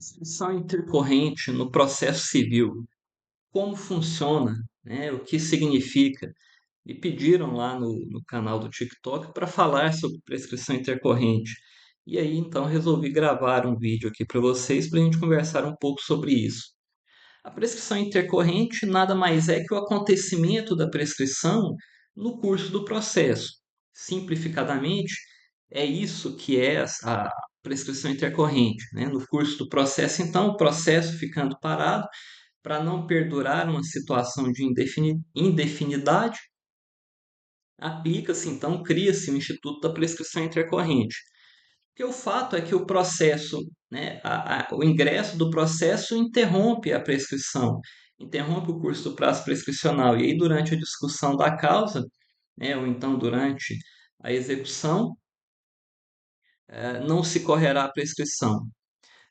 Inscrição intercorrente no processo civil, como funciona, né? O que significa? Me pediram lá no canal do TikTok para falar sobre prescrição intercorrente. E aí, então, resolvi gravar um vídeo aqui para vocês para a gente conversar um pouco sobre isso. A prescrição intercorrente nada mais é que o acontecimento da prescrição no curso do processo. Simplificadamente, é isso que é a prescrição intercorrente, né? No curso do processo, então, o processo ficando parado para não perdurar uma situação de indefinidade, aplica-se, então, cria-se o Instituto da Prescrição Intercorrente. Porque o fato é que o processo, né, o ingresso do processo interrompe a prescrição, interrompe o curso do prazo prescricional. E aí, durante a discussão da causa, né, ou então durante a execução, não se correrá a prescrição.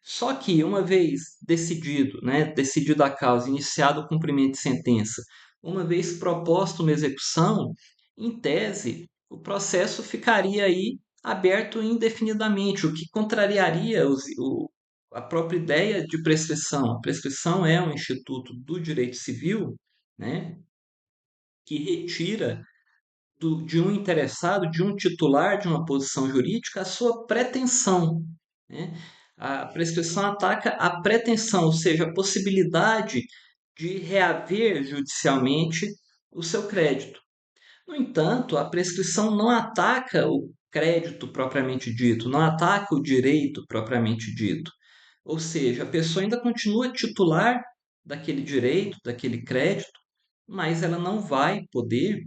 Só que, uma vez decidido, né, decidida a causa, iniciado o cumprimento de sentença, uma vez proposta uma execução, em tese, o processo ficaria aí aberto indefinidamente, o que contrariaria a própria ideia de prescrição. A prescrição é um instituto do direito civil, né, que retira de um interessado, de um titular de uma posição jurídica, a sua pretensão, né? A prescrição ataca a pretensão, ou seja, a possibilidade de reaver judicialmente o seu crédito. No entanto, a prescrição não ataca o crédito propriamente dito, não ataca o direito propriamente dito. Ou seja, a pessoa ainda continua titular daquele direito, daquele crédito, mas ela não vai poder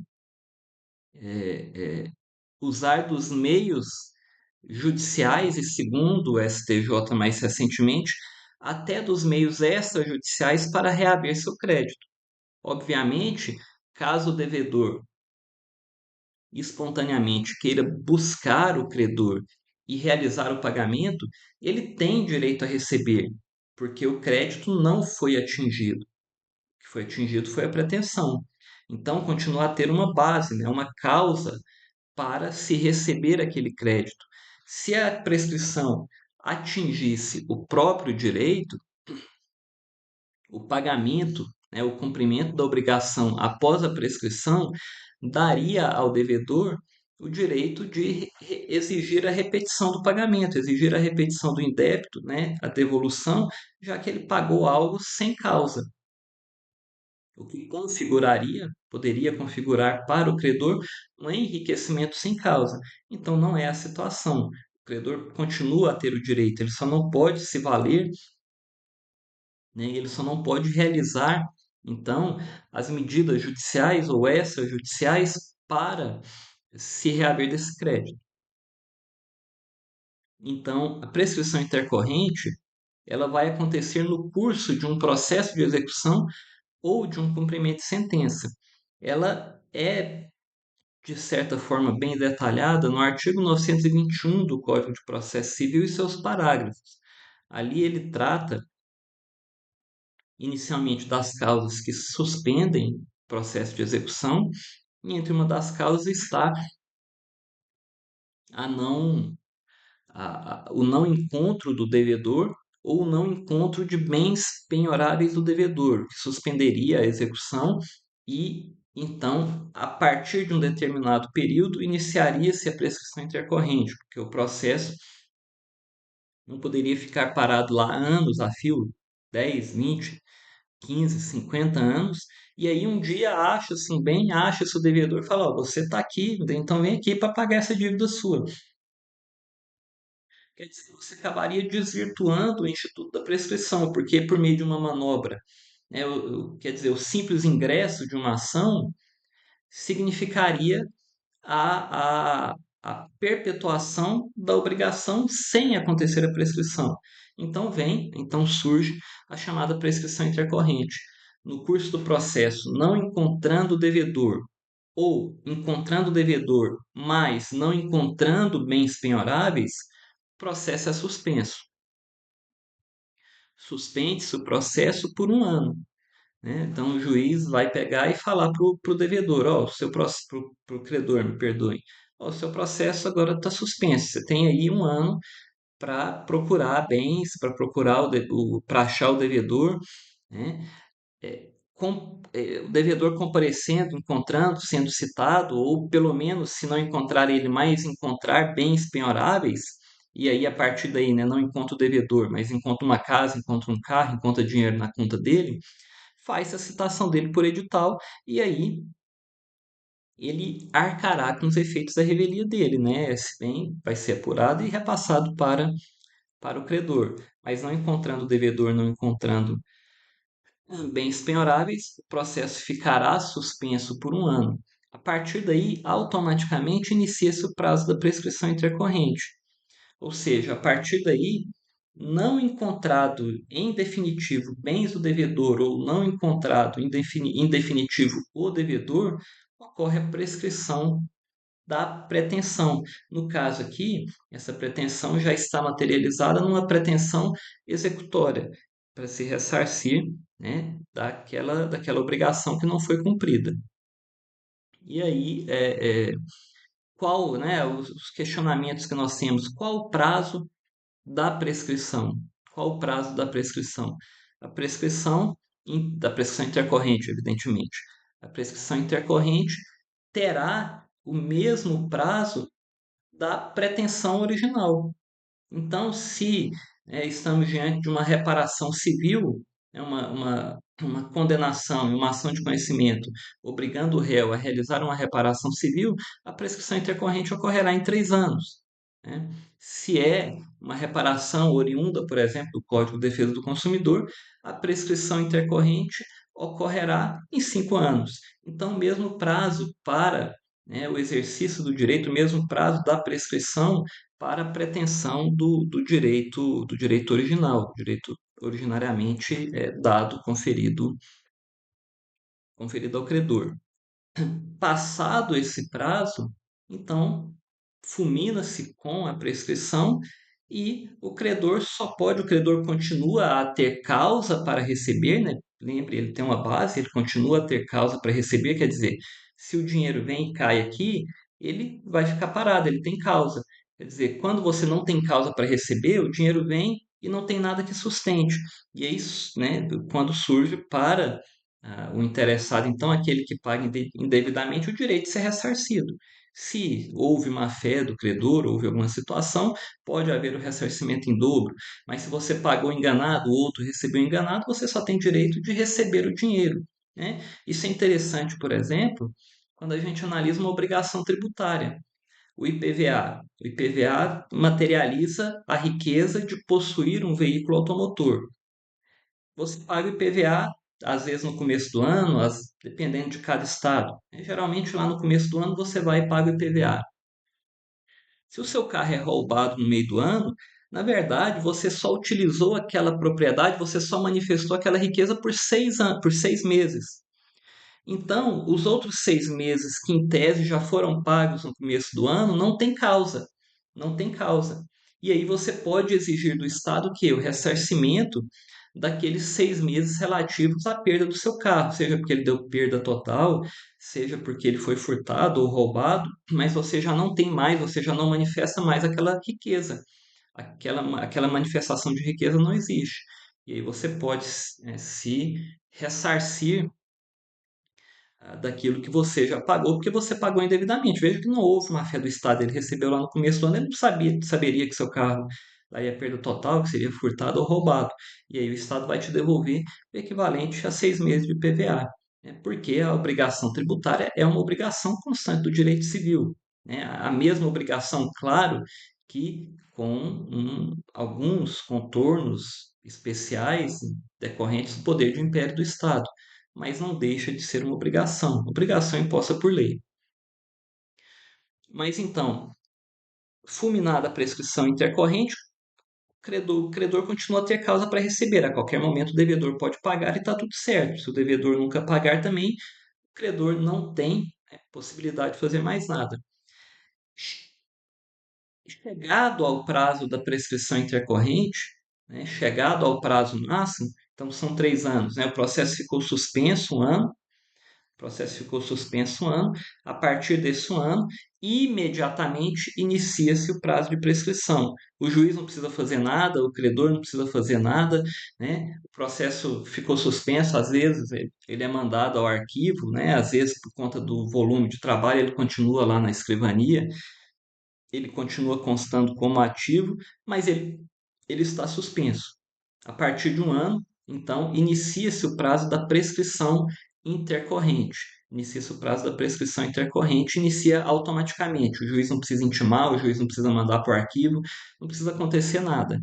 usar dos meios judiciais e, segundo o STJ mais recentemente, até dos meios extrajudiciais para reaver seu crédito. Obviamente, caso o devedor espontaneamente queira buscar o credor e realizar o pagamento, ele tem direito a receber, porque o crédito não foi atingido. O que foi atingido foi a pretensão. Então, continua a ter uma base, né, uma causa para se receber aquele crédito. Se a prescrição atingisse o próprio direito, o pagamento, né, o cumprimento da obrigação após a prescrição, daria ao devedor o direito de exigir a repetição do pagamento, exigir a repetição do indébito, né, a devolução, já que ele pagou algo sem causa. O que configuraria, poderia configurar para o credor um enriquecimento sem causa. Então, não é a situação. O credor continua a ter o direito, ele só não pode se valer, né? Ele só não pode realizar, então, as medidas judiciais ou extrajudiciais para se reaver desse crédito. Então, a prescrição intercorrente, ela vai acontecer no curso de um processo de execução ou de um cumprimento de sentença. Ela é, de certa forma, bem detalhada no artigo 921 do Código de Processo Civil e seus parágrafos. Ali ele trata, inicialmente, das causas que suspendem o processo de execução, e entre uma das causas está a não, o não encontro do devedor ou o não encontro de bens penhoráveis do devedor, que suspenderia a execução e, então, a partir de um determinado período, iniciaria-se a prescrição intercorrente, porque o processo não poderia ficar parado lá anos a fio, 10, 20, 15, 50 anos, e aí um dia acha-se um bem, acha-se o devedor e fala, ó, você está aqui, então vem aqui para pagar essa dívida sua. Quer dizer, você acabaria desvirtuando o Instituto da Prescrição, porque por meio de uma manobra, né, quer dizer, o simples ingresso de uma ação significaria a, a, a perpetuação da obrigação sem acontecer a prescrição. Então surge a chamada prescrição intercorrente. No curso do processo, não encontrando o devedor ou encontrando o devedor, mas não encontrando bens penhoráveis, o processo é suspenso. Suspende-se o processo por um ano. Né? Então o juiz vai pegar e falar para o devedor, ó, para o credor, me perdoe, ó, o seu processo agora está suspenso. Você tem aí um ano para procurar bens, para procurar para achar o devedor, né? O devedor comparecendo, encontrando, sendo citado, ou pelo menos, se não encontrar ele mais, encontrar bens penhoráveis, e aí a partir daí, né, não encontra o devedor, mas encontra uma casa, encontra um carro, encontra dinheiro na conta dele, faz a citação dele por edital, e aí ele arcará com os efeitos da revelia dele, né? Esse bem vai ser apurado e repassado para o credor. Mas não encontrando o devedor, não encontrando bens penhoráveis, o processo ficará suspenso por um ano. A partir daí, automaticamente inicia-se o prazo da prescrição intercorrente. Ou seja, a partir daí, não encontrado em definitivo bens do devedor ou não encontrado em definitivo o devedor, ocorre a prescrição da pretensão. No caso aqui, essa pretensão já está materializada numa pretensão executória, para se ressarcir, né, daquela obrigação que não foi cumprida. E aí, qual, né, os questionamentos que nós temos? Qual o prazo da prescrição? Qual o prazo da prescrição? A prescrição da prescrição intercorrente, evidentemente. A prescrição intercorrente terá o mesmo prazo da pretensão original. Então, se estamos diante de uma reparação civil, uma condenação e uma ação de conhecimento obrigando o réu a realizar uma reparação civil, a prescrição intercorrente ocorrerá em 3 anos. Né? Se é uma reparação oriunda, por exemplo, do Código de Defesa do Consumidor, a prescrição intercorrente ocorrerá em 5 anos. Então, o mesmo prazo para, né, o exercício do direito, o mesmo prazo da prescrição para a pretensão do direito original, direito originariamente dado, conferido ao credor. Passado esse prazo, então fulmina-se com a prescrição e o credor continua a ter causa para receber, né? Lembre, ele tem uma base, ele continua a ter causa para receber, quer dizer, se o dinheiro vem e cai aqui, ele vai ficar parado, ele tem causa. Quer dizer, quando você não tem causa para receber, o dinheiro vem e não tem nada que sustente. E aí, né, quando surge para o interessado, então, aquele que paga indevidamente, o direito de ser ressarcido. Se houve má fé do credor, houve alguma situação, pode haver o ressarcimento em dobro, mas se você pagou enganado, o outro recebeu enganado, você só tem direito de receber o dinheiro, né? Isso é interessante, por exemplo, quando a gente analisa uma obrigação tributária. O IPVA. O IPVA materializa a riqueza de possuir um veículo automotor. Você paga o IPVA, às vezes no começo do ano, dependendo de cada estado. Geralmente lá no começo do ano você vai e paga o IPVA. Se o seu carro é roubado no meio do ano, na verdade você só utilizou aquela propriedade, você só manifestou aquela riqueza por 6 anos, por 6 meses. Então, os outros 6 meses que em tese já foram pagos no começo do ano, não tem causa. Não tem causa. E aí você pode exigir do Estado que o ressarcimento daqueles 6 meses relativos à perda do seu carro, seja porque ele deu perda total, seja porque ele foi furtado ou roubado, mas você já não tem mais, você já não manifesta mais aquela riqueza. Aquela manifestação de riqueza não existe. E aí você pode se ressarcir daquilo que você já pagou, porque você pagou indevidamente. Veja que não houve má fé do Estado, ele recebeu lá no começo do ano, ele não saberia que seu carro daria perda total, que seria furtado ou roubado. E aí o Estado vai te devolver o equivalente a 6 meses de PVA, né? Porque a obrigação tributária é uma obrigação constante do direito civil, né? A mesma obrigação, claro, que com alguns contornos especiais decorrentes do poder de império do Estado, mas não deixa de ser uma obrigação imposta por lei. Mas então, fulminada a prescrição intercorrente, o credor continua a ter causa para receber. A qualquer momento o devedor pode pagar e está tudo certo. Se o devedor nunca pagar também, o credor não tem, possibilidade de fazer mais nada. Chegado ao prazo da prescrição intercorrente, né, chegado ao prazo máximo, então são 3 anos, né, o processo ficou suspenso um ano. O processo ficou suspenso um ano. A partir desse um ano, imediatamente inicia-se o prazo de prescrição. O juiz não precisa fazer nada, o credor não precisa fazer nada, né? O processo ficou suspenso, às vezes ele é mandado ao arquivo, né? Às vezes por conta do volume de trabalho ele continua lá na escrivania, ele continua constando como ativo, mas ele está suspenso. A partir de um ano, então, inicia-se o prazo da prescrição intercorrente. Inicia-se o prazo da prescrição intercorrente, inicia automaticamente. O juiz não precisa intimar, o juiz não precisa mandar para o arquivo, não precisa acontecer nada,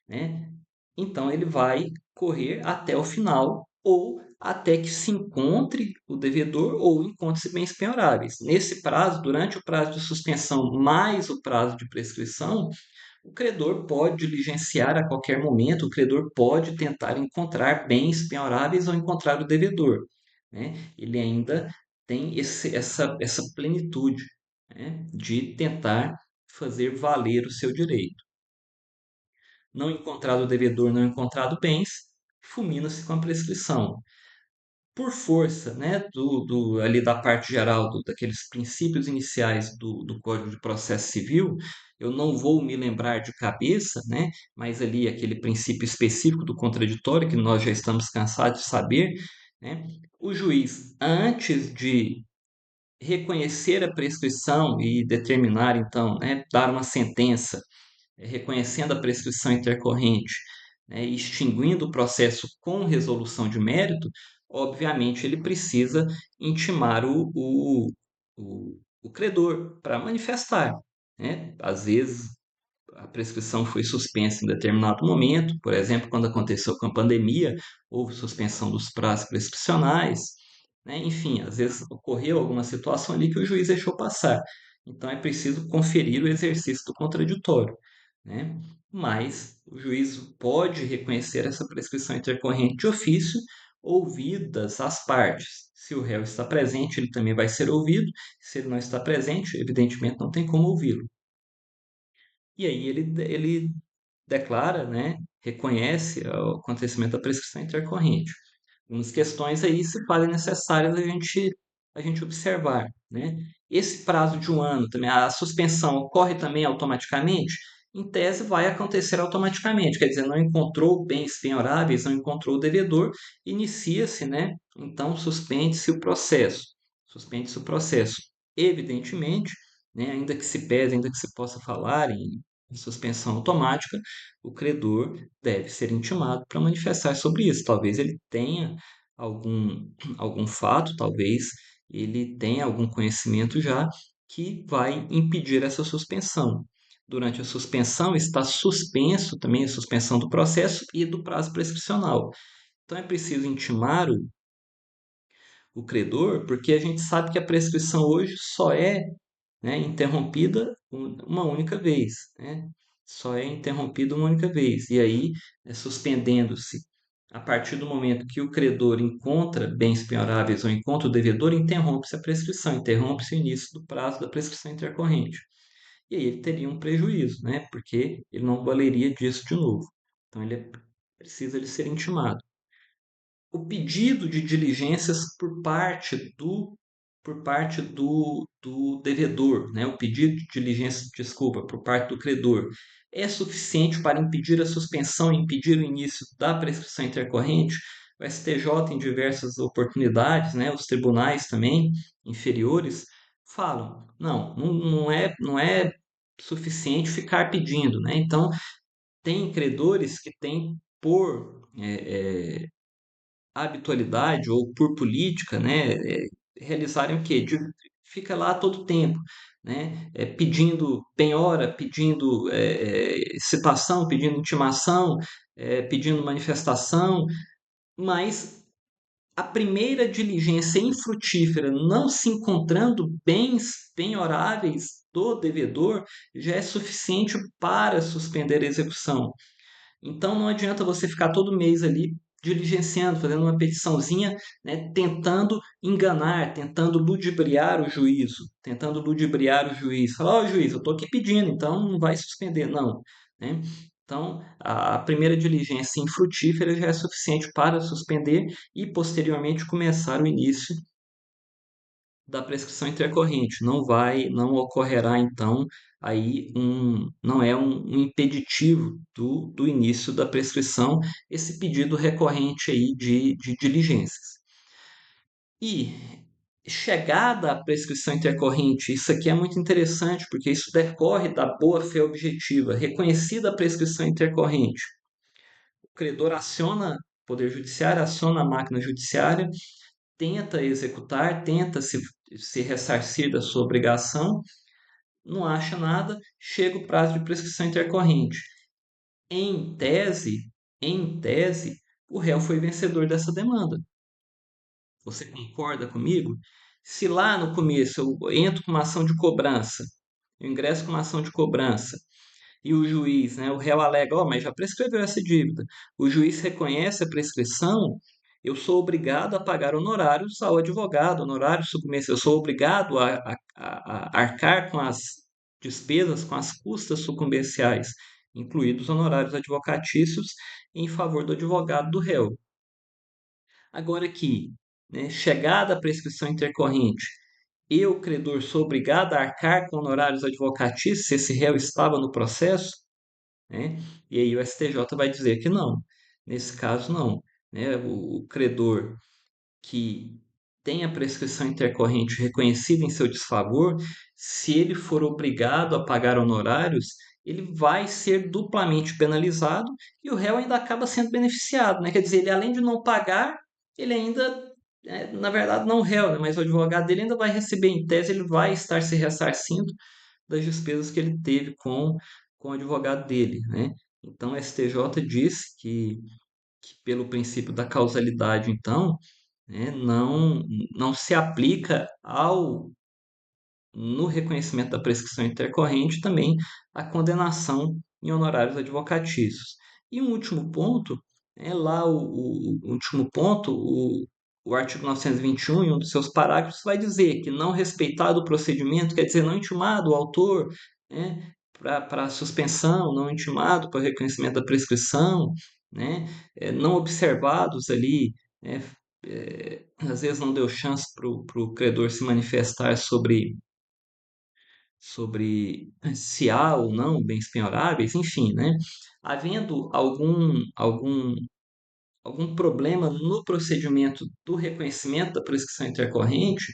né? Então ele vai correr até o final ou até que se encontre o devedor ou encontre-se bens penhoráveis. Nesse prazo, durante o prazo de suspensão mais o prazo de prescrição, o credor pode diligenciar a qualquer momento, o credor pode tentar encontrar bens penhoráveis ou encontrar o devedor, né? Ele ainda tem essa plenitude, né, de tentar fazer valer o seu direito. Não encontrado o devedor, não encontrado bens, fulmina-se com a prescrição. Por força, né, ali da parte geral, daqueles princípios iniciais do Código de Processo Civil, eu não vou me lembrar de cabeça, né, mas ali aquele princípio específico do contraditório, que nós já estamos cansados de saber, né, o juiz, antes de reconhecer a prescrição e determinar, então, né, dar uma sentença reconhecendo a prescrição intercorrente, né, e extinguindo o processo com resolução de mérito, obviamente ele precisa intimar o credor para manifestar, né? Às vezes a prescrição foi suspensa em determinado momento, por exemplo, quando aconteceu com a pandemia, houve suspensão dos prazos prescricionais, né? Enfim, às vezes ocorreu alguma situação ali que o juiz deixou passar. Então é preciso conferir o exercício do contraditório, né? Mas o juiz pode reconhecer essa prescrição intercorrente de ofício, ouvidas as partes. Se o réu está presente, ele também vai ser ouvido. Se ele não está presente, evidentemente não tem como ouvi-lo. E aí ele declara, né, reconhece o acontecimento da prescrição intercorrente. Algumas questões aí se fazem necessárias a gente observar, né? Esse prazo de um ano também, a suspensão ocorre também automaticamente? Em tese, vai acontecer automaticamente, quer dizer, não encontrou bens penhoráveis, não encontrou o devedor, inicia-se, né? Então, suspende-se o processo. Suspende-se o processo. Evidentemente, né, ainda que se pese, ainda que se possa falar em suspensão automática, o credor deve ser intimado para manifestar sobre isso. Talvez ele tenha algum fato, talvez ele tenha algum conhecimento já que vai impedir essa suspensão. Durante a suspensão está suspenso também a suspensão do processo e do prazo prescricional. Então é preciso intimar o credor, porque a gente sabe que a prescrição hoje só é, né, interrompida uma única vez, né? Só é interrompida uma única vez. E aí, suspendendo-se a partir do momento que o credor encontra bens penhoráveis ou encontra o devedor, interrompe-se a prescrição, interrompe-se o início do prazo da prescrição intercorrente. E aí ele teria um prejuízo, né? Porque ele não valeria disso de novo. Então ele precisa de ser intimado. O pedido de diligências por parte do devedor, né? O pedido de diligência, desculpa, por parte do credor, é suficiente para impedir a suspensão e impedir o início da prescrição intercorrente? O STJ, em diversas oportunidades, né? Os tribunais também inferiores falam, não é suficiente ficar pedindo, né? Então, tem credores que têm por habitualidade ou por política, né, realizarem o quê? Fica lá todo tempo, né, pedindo penhora, pedindo citação, pedindo intimação, pedindo manifestação, mas a primeira diligência infrutífera, não se encontrando bens penhoráveis do devedor, já é suficiente para suspender a execução. Então não adianta você ficar todo mês ali diligenciando, fazendo uma petiçãozinha, né, tentando enganar, tentando ludibriar o juízo, tentando ludibriar o juiz. Falar, ó, juiz, eu estou aqui pedindo, então não vai suspender, não, né? Então, a primeira diligência infrutífera já é suficiente para suspender e, posteriormente, começar o início da prescrição intercorrente. Não ocorrerá então aí não é um impeditivo do início da prescrição esse pedido recorrente aí de diligências. E chegada à prescrição intercorrente, isso aqui é muito interessante porque isso decorre da boa-fé objetiva, reconhecida a prescrição intercorrente. O credor aciona o Poder Judiciário, aciona a máquina judiciária, tenta executar, tenta se ressarcir da sua obrigação, não acha nada, chega o prazo de prescrição intercorrente. Em tese, em tese, o réu foi vencedor dessa demanda. Você concorda comigo? Se lá no começo eu entro com uma ação de cobrança, eu ingresso com uma ação de cobrança, e o juiz, né, o réu alega, mas já prescreveu essa dívida. O juiz reconhece a prescrição, eu sou obrigado a pagar honorários ao advogado, honorários sucumbências. Eu sou obrigado a arcar com as despesas, com as custas sucumbenciais, incluídos honorários advocatícios em favor do advogado do réu. Agora aqui, né, chegada a prescrição intercorrente, eu, credor, sou obrigado a arcar com honorários advocatícios se esse réu estava no processo? Né? E aí o STJ vai dizer que não. Nesse caso, não. Né? O credor que tem a prescrição intercorrente reconhecida em seu desfavor, se ele for obrigado a pagar honorários, ele vai ser duplamente penalizado e o réu ainda acaba sendo beneficiado, né? Quer dizer, ele além de não pagar, ele ainda, na verdade, não o réu, né? Mas o advogado dele ainda vai receber, em tese, ele vai estar se ressarcindo das despesas que ele teve com o advogado dele, né? Então, o STJ diz que pelo princípio da causalidade, então, né, não se aplica no reconhecimento da prescrição intercorrente também a condenação em honorários advocatícios. E um último ponto, lá o último ponto, o artigo 921, em um dos seus parágrafos, vai dizer que não respeitado o procedimento, quer dizer, não intimado o autor, né, para suspensão, não intimado para o reconhecimento da prescrição, né, não observados ali, né, às vezes não deu chance para o credor se manifestar sobre se há ou não bens penhoráveis, enfim, né? Havendo algum problema no procedimento do reconhecimento da prescrição intercorrente,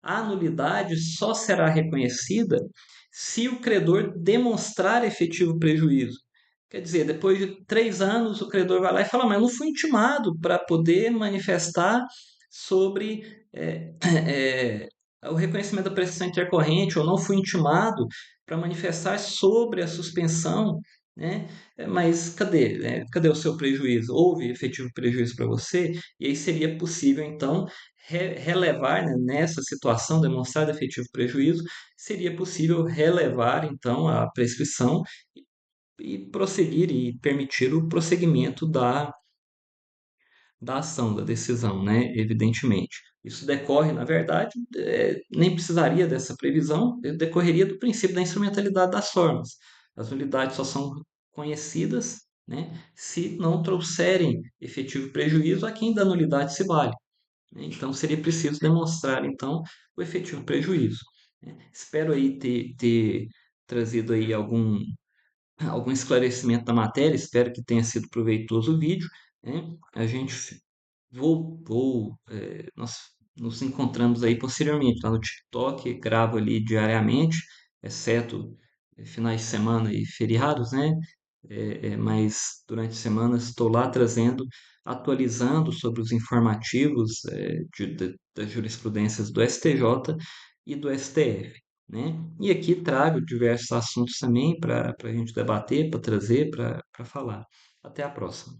a nulidade só será reconhecida se o credor demonstrar efetivo prejuízo. Quer dizer, depois de 3 anos, o credor vai lá e fala: mas eu não fui intimado para poder manifestar sobre é, o reconhecimento da prestação intercorrente, ou não fui intimado para manifestar sobre a suspensão, né? Mas cadê, né? Cadê o seu prejuízo? Houve efetivo prejuízo para você? E aí seria possível, então, relevar, né, nessa situação, demonstrado efetivo prejuízo, seria possível relevar, então, a prescrição e prosseguir e permitir o prosseguimento da ação, da decisão, né? Evidentemente. Isso decorre, na verdade, nem precisaria dessa previsão, decorreria do princípio da instrumentalidade das formas. As nulidades só são conhecidas, né, se não trouxerem efetivo prejuízo a quem da nulidade se vale, né? Então, seria preciso demonstrar, então, o efetivo prejuízo, né? Espero aí ter trazido aí algum esclarecimento da matéria, espero que tenha sido proveitoso o vídeo, né? A gente nós nos encontramos aí posteriormente lá no TikTok, gravo ali diariamente, exceto finais de semana e feriados, né? Mas durante a semana estou lá trazendo, atualizando sobre os informativos das jurisprudências do STJ e do STF, né? E aqui trago diversos assuntos também para a gente debater, para trazer, para falar. Até a próxima.